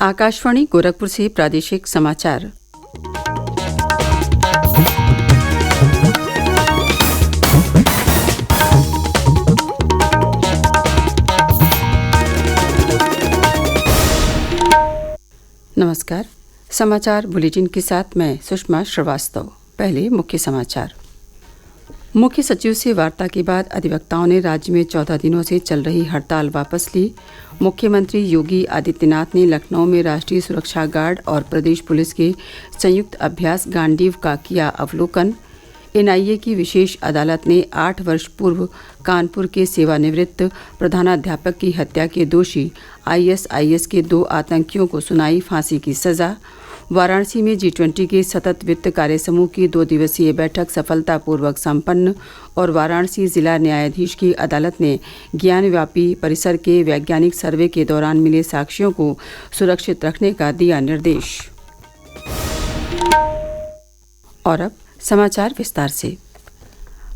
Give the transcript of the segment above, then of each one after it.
आकाशवाणी गोरखपुर से प्रादेशिक समाचार। नमस्कार। समाचार बुलेटिन के साथ मैं सुषमा श्रीवास्तव। पहले मुख्य समाचार। मुख्य सचिव से वार्ता के बाद अधिवक्ताओं ने राज्य में 14 दिनों से चल रही हड़ताल वापस ली। मुख्यमंत्री योगी आदित्यनाथ ने लखनऊ में राष्ट्रीय सुरक्षा गार्ड और प्रदेश पुलिस के संयुक्त अभ्यास गांडीव का किया अवलोकन। एनआईए की विशेष अदालत ने 8 वर्ष पूर्व कानपुर के सेवानिवृत्त प्रधानाध्यापक की हत्या के दोषी आईएसआईएस के 2 आतंकियों को सुनाई फांसी की सजा। वाराणसी में G20 के सतत वित्त कार्य समूह की 2 दिवसीय बैठक सफलतापूर्वक संपन्न। और वाराणसी जिला न्यायाधीश की अदालत ने ज्ञानव्यापी परिसर के वैज्ञानिक सर्वे के दौरान मिले साक्ष्यों को सुरक्षित रखने का दिया निर्देश। और अब समाचार विस्तार से।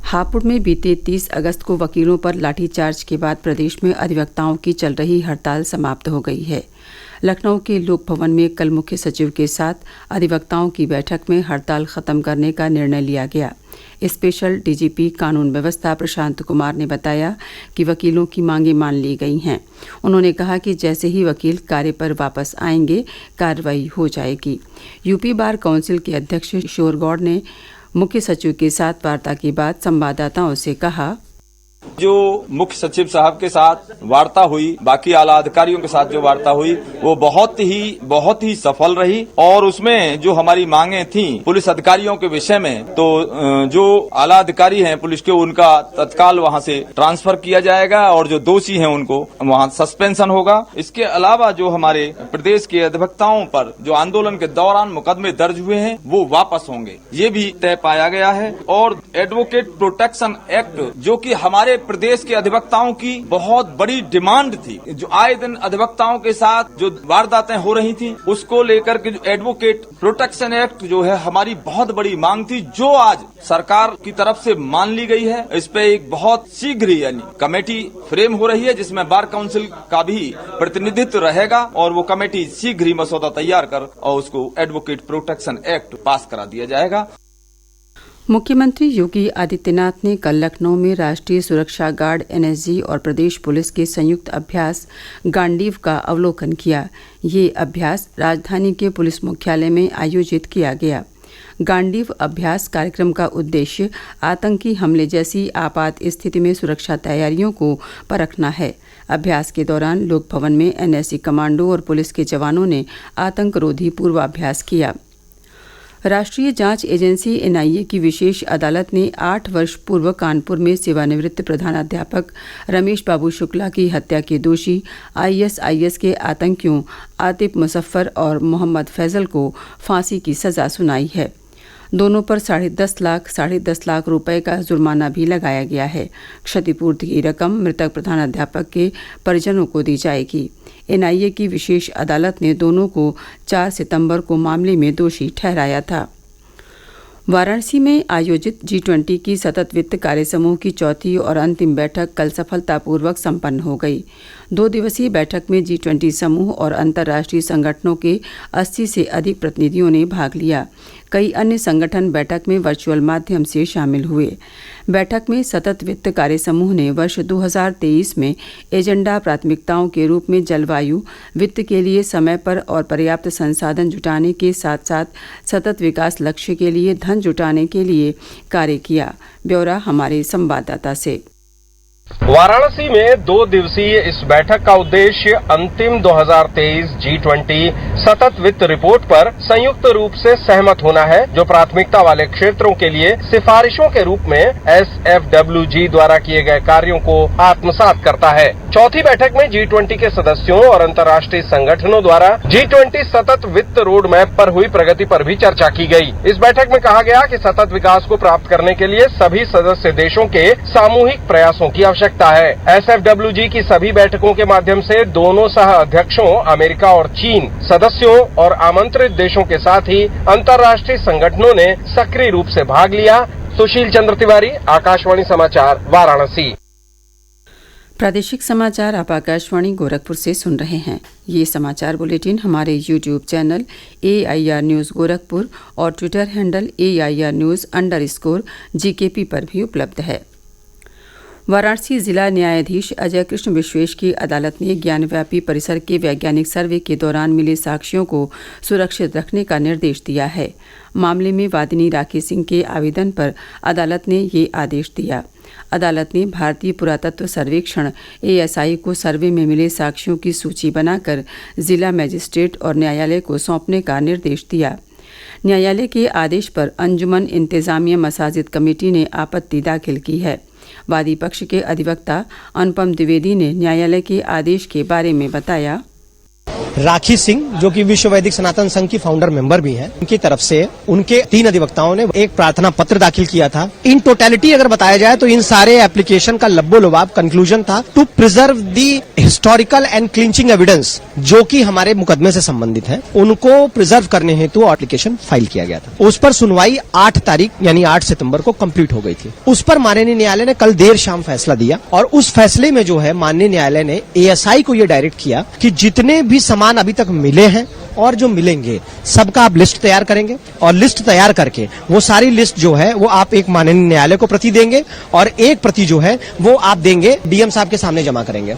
हापुड़ में बीते 30 अगस्त को वकीलों पर लाठीचार्ज के बाद प्रदेश में अधिवक्ताओं की चल रही हड़ताल समाप्त हो गई है। लखनऊ के लोक भवन में कल मुख्य सचिव के साथ अधिवक्ताओं की बैठक में हड़ताल खत्म करने का निर्णय लिया गया। स्पेशल डीजीपी कानून व्यवस्था प्रशांत कुमार ने बताया कि वकीलों की मांगें मान ली गई हैं। उन्होंने कहा कि जैसे ही वकील कार्य पर वापस आएंगे कार्रवाई हो जाएगी। यूपी बार काउंसिल के अध्यक्ष किशोर गौड़ ने मुख्य सचिव के साथ वार्ता के बाद संवाददाताओं से कहा, जो मुख्य सचिव साहब के साथ वार्ता हुई, बाकी आला अधिकारियों के साथ जो वार्ता हुई, वो बहुत ही सफल रही। और उसमें जो हमारी मांगे थी पुलिस अधिकारियों के विषय में, तो जो आला अधिकारी हैं पुलिस के, उनका तत्काल वहां से ट्रांसफर किया जाएगा और जो दोषी हैं उनको वहां सस्पेंशन होगा। इसके अलावा जो हमारे प्रदेश के अधिवक्ताओं पर जो आंदोलन के दौरान मुकदमे दर्ज हुए हैं वो वापस होंगे, ये भी तय पाया गया है। और एडवोकेट प्रोटेक्शन एक्ट, जो कि हमारे प्रदेश के अधिवक्ताओं की बहुत बड़ी डिमांड थी, जो आए दिन अधिवक्ताओं के साथ जो वारदातें हो रही थी, उसको लेकर के जो एडवोकेट प्रोटेक्शन एक्ट जो है हमारी बहुत बड़ी मांग थी, जो आज सरकार की तरफ से मान ली गई है। इस पे एक बहुत शीघ्र ही यानी कमेटी फ्रेम हो रही है, जिसमें बार काउंसिल का भी प्रतिनिधित्व रहेगा और वो कमेटी शीघ्र ही मसौदा तैयार कर और उसको एडवोकेट प्रोटेक्शन एक्ट पास करा दिया जाएगा। मुख्यमंत्री योगी आदित्यनाथ ने कल लखनऊ में राष्ट्रीय सुरक्षा गार्ड एनएसजी और प्रदेश पुलिस के संयुक्त अभ्यास गांडीव का अवलोकन किया। ये अभ्यास राजधानी के पुलिस मुख्यालय में आयोजित किया गया। गांडीव अभ्यास कार्यक्रम का उद्देश्य आतंकी हमले जैसी आपात स्थिति में सुरक्षा तैयारियों को परखना है। अभ्यास के दौरान लोक भवन में एनएसजी कमांडो और पुलिस के जवानों ने आतंकरोधी पूर्वाभ्यास किया। राष्ट्रीय जांच एजेंसी एनआईए की विशेष अदालत ने 8 वर्ष पूर्व कानपुर में सेवानिवृत्त प्रधानाध्यापक रमेश बाबू शुक्ला की हत्या के दोषी आईएसआईएस के आतंकियों आतिफ मुजफ्फर और मोहम्मद फैजल को फांसी की सजा सुनाई है। दोनों पर 10.5 लाख रुपए का जुर्माना भी लगाया गया है। क्षतिपूर्ति की रकम मृतक प्रधानाध्यापक के परिजनों को दी जाएगी। एनआईए की विशेष अदालत ने दोनों को 4 सितंबर को मामले में दोषी ठहराया था। वाराणसी में आयोजित G20 की सतत वित्त कार्य समूह की चौथी और अंतिम बैठक कल सफलतापूर्वक संपन्न हो गई। 2 दिवसीय बैठक में G20 समूह और अंतर्राष्ट्रीय संगठनों के 80 से अधिक प्रतिनिधियों ने भाग लिया। कई अन्य संगठन बैठक में वर्चुअल माध्यम से शामिल हुए। बैठक में सतत वित्त कार्य समूह ने वर्ष 2023 में एजेंडा प्राथमिकताओं के रूप में जलवायु, वित्त के लिए समय पर और पर्याप्त संसाधन जुटाने के साथ साथ सतत विकास लक्ष्य के लिए धन जुटाने के लिए कार्य किया। ब्यौरा हमारे संवाददाता से। वाराणसी में 2 दिवसीय इस बैठक का उद्देश्य अंतिम 2023 G20 सतत वित्त रिपोर्ट पर संयुक्त रूप से सहमत होना है, जो प्राथमिकता वाले क्षेत्रों के लिए सिफारिशों के रूप में SFWG द्वारा किए गए कार्यों को आत्मसात करता है। चौथी बैठक में G20 के सदस्यों और अंतर्राष्ट्रीय संगठनों द्वारा G20 सतत वित्त रोड मैप पर हुई प्रगति पर भी चर्चा की गई। इस बैठक में कहा गया कि सतत विकास को प्राप्त करने के लिए सभी सदस्य देशों के सामूहिक प्रयासों की आवश्यकता है। SFWG की सभी बैठकों के माध्यम से दोनों सह अध्यक्षों अमेरिका और चीन, सदस्यों और आमंत्रित देशों के साथ ही अंतर्राष्ट्रीय संगठनों ने सक्रिय रूप से भाग लिया। सुशील चंद्र तिवारी, आकाशवाणी समाचार, वाराणसी। प्रादेशिक समाचार आप आकाशवाणी गोरखपुर से सुन रहे हैं। ये समाचार बुलेटिन हमारे YouTube channel AIR news Gorakhpur और ट्विटर हैंडल AIR न्यूज़_GKP पर भी उपलब्ध है। वाराणसी जिला न्यायाधीश अजय कृष्ण विश्वेश की अदालत ने ज्ञानव्यापी परिसर के वैज्ञानिक सर्वे के दौरान मिले साक्ष्यों को सुरक्षित रखने का निर्देश दिया है। मामले में वादिनी राखी सिंह के आवेदन पर अदालत ने ये आदेश दिया। अदालत ने भारतीय पुरातत्व सर्वेक्षण ASI को सर्वे में मिले साक्ष्यों की सूची बनाकर जिला मजिस्ट्रेट और न्यायालय को सौंपने का निर्देश दिया। न्यायालय के आदेश पर अंजुमन इंतजामिया मसाजिद कमेटी ने आपत्ति दाखिल की है। वादी पक्ष के अधिवक्ता अनुपम द्विवेदी ने न्यायालय के आदेश के बारे में बताया। राखी सिंह जो कि विश्व वैदिक सनातन संघ की फाउंडर मेंबर भी हैं, उनकी तरफ से उनके 3 अधिवक्ताओं ने एक प्रार्थना पत्र दाखिल किया था। इन टोटलिटी अगर बताया जाए तो इन सारे एप्लीकेशन का लब्बो-लुबाब कंक्लूजन था to preserve the historical and clinching evidence जो कि हमारे मुकदमे से संबंधित है, उनको प्रिजर्व करने हेतु एप्लीकेशन फाइल किया गया था। उस पर सुनवाई 8 तारीख यानी 8 सितंबर को कंप्लीट हो गई थी। उस पर माननीय न्यायालय ने कल देर शाम फैसला दिया और उस फैसले में जो है माननीय न्यायालय ने ASI को यह डायरेक्ट किया कि जितने भी सामान अभी तक मिले हैं और जो मिलेंगे सबका आप लिस्ट तैयार करेंगे और लिस्ट तैयार करके वो सारी लिस्ट जो है वो आप एक माननीय न्यायालय को प्रति देंगे और एक प्रति जो है वो आप देंगे DM साहब के सामने जमा करेंगे।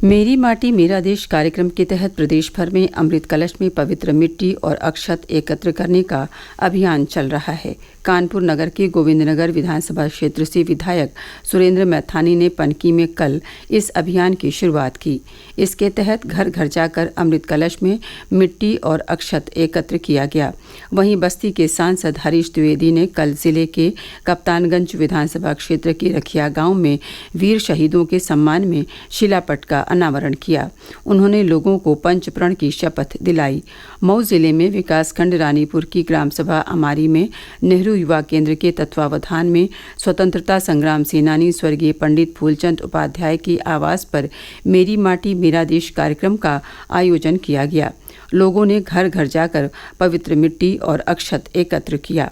मेरी माटी मेरा देश कार्यक्रम के तहत प्रदेश भर में अमृत कलश में पवित्र मिट्टी और अक्षत एकत्र करने का अभियान चल रहा है। कानपुर नगर के गोविंदनगर विधानसभा क्षेत्र से विधायक सुरेंद्र मैथानी ने पनकी में कल इस अभियान की शुरुआत की। इसके तहत घर घर जाकर अमृत कलश में मिट्टी और अक्षत एकत्र किया गया। वहीं बस्ती के सांसद हरीश द्विवेदी ने कल जिले के कप्तानगंज विधानसभा क्षेत्र के रखिया गांव में वीर शहीदों के सम्मान में शिलापट का अनावरण किया। उन्होंने लोगों को पंचप्रण की शपथ दिलाई। मऊ जिले में विकासखंड रानीपुर की ग्राम सभा अमारी में नेहरू युवा केंद्र के तत्वावधान में स्वतंत्रता संग्राम सेनानी स्वर्गीय पंडित फूलचंद उपाध्याय के आवास पर मेरी माटी मेरा देश कार्यक्रम का आयोजन किया गया। लोगों ने घर घर जाकर पवित्र मिट्टी और अक्षत एकत्र किया।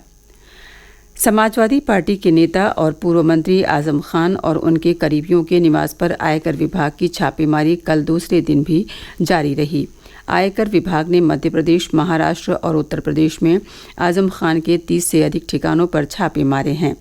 समाजवादी पार्टी के नेता और पूर्व मंत्री आजम खान और उनके करीबियों के निवास पर आयकर विभाग की छापेमारी कल दूसरे दिन भी जारी रही। आयकर विभाग ने मध्य प्रदेश, महाराष्ट्र और उत्तर प्रदेश में आजम खान के 30 से अधिक ठिकानों पर छापे मारे हैं।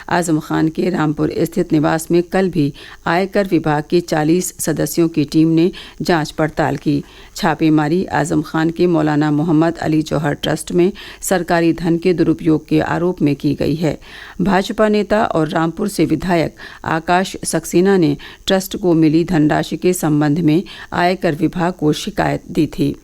आजम खान के रामपुर स्थित निवास में कल भी आयकर विभाग के 40 सदस्यों की टीम ने जांच पड़ताल की। छापेमारी आजम खान के मौलाना मोहम्मद अली जौहर ट्रस्ट में सरकारी धन के दुरुपयोग के आरोप में की गई है। भाजपा नेता और रामपुर से विधायक आकाश सक्सेना ने ट्रस्ट को मिली धनराशि के संबंध में आयकर विभाग को शिकायत दी थी।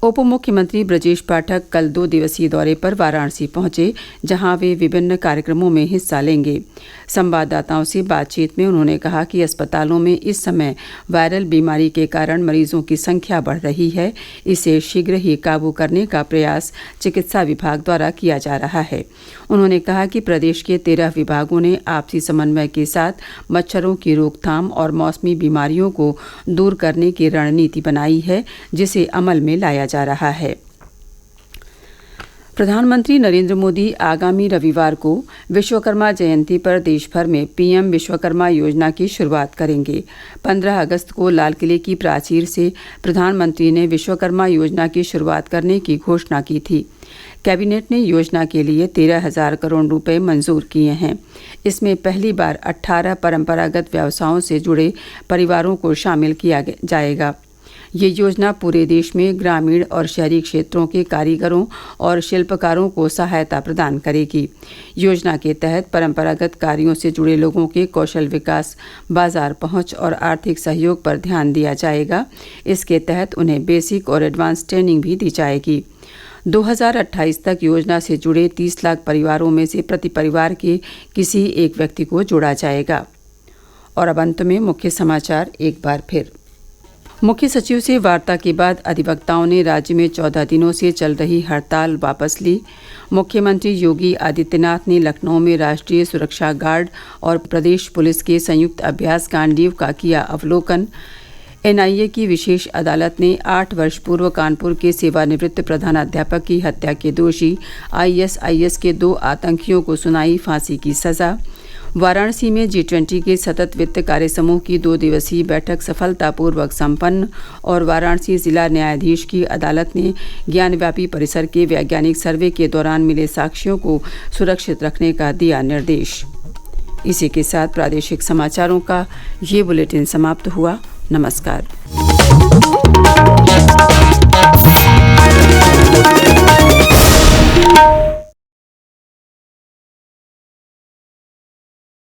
उप मुख्यमंत्री ब्रजेश पाठक कल 2 दिवसीय दौरे पर वाराणसी पहुंचे, जहां वे विभिन्न कार्यक्रमों में हिस्सा लेंगे। संवाददाताओं से बातचीत में उन्होंने कहा कि अस्पतालों में इस समय वायरल बीमारी के कारण मरीजों की संख्या बढ़ रही है। इसे शीघ्र ही काबू करने का प्रयास चिकित्सा विभाग द्वारा किया जा रहा है। उन्होंने कहा कि प्रदेश के 13 विभागों ने आपसी समन्वय के साथ मच्छरों की रोकथाम और मौसमी बीमारियों को दूर करने की रणनीति बनाई है, जिसे अमल में लाया जा रहा है। प्रधानमंत्री नरेंद्र मोदी आगामी रविवार को विश्वकर्मा जयंती पर देश भर में PM विश्वकर्मा योजना की शुरुआत करेंगे। 15 अगस्त को लाल किले की प्राचीर से प्रधानमंत्री ने विश्वकर्मा योजना की शुरुआत करने की घोषणा की थी। कैबिनेट ने योजना के लिए 13,000 करोड़ रुपए मंजूर किए हैं। इसमें पहली बार 18 परंपरागत व्यवसायों से जुड़े परिवारों को शामिल किया जाएगा। ये योजना पूरे देश में ग्रामीण और शहरी क्षेत्रों के कारीगरों और शिल्पकारों को सहायता प्रदान करेगी। योजना के तहत परंपरागत कार्यों से जुड़े लोगों के कौशल विकास, बाजार पहुंच और आर्थिक सहयोग पर ध्यान दिया जाएगा। इसके तहत उन्हें बेसिक और एडवांस ट्रेनिंग भी दी जाएगी। 2028 तक योजना से जुड़े 30 लाख परिवारों में से प्रति परिवार के किसी एक व्यक्ति को जोड़ा जाएगा। और अब अंत में मुख्य समाचार एक बार फिर। मुख्य सचिव से वार्ता के बाद अधिवक्ताओं ने राज्य में 14 दिनों से चल रही हड़ताल वापस ली। मुख्यमंत्री योगी आदित्यनाथ ने लखनऊ में राष्ट्रीय सुरक्षा गार्ड और प्रदेश पुलिस के संयुक्त अभ्यास गांडीव का किया अवलोकन। NIA की विशेष अदालत ने 8 वर्ष पूर्व कानपुर के सेवानिवृत्त प्रधानाध्यापक की हत्या के दोषी ISIS के 2 आतंकियों को सुनाई फांसी की सजा। वाराणसी में G20 के सतत वित्त कार्य समूह की 2 दिवसीय बैठक सफलतापूर्वक संपन्न और वाराणसी जिला न्यायाधीश की अदालत ने ज्ञानव्यापी परिसर के वैज्ञानिक सर्वे के दौरान मिले साक्ष्यों को सुरक्षित रखने का दिया निर्देश। इसी के साथ प्रादेशिक समाचारों का ये बुलेटिन समाप्त हुआ। नमस्कार।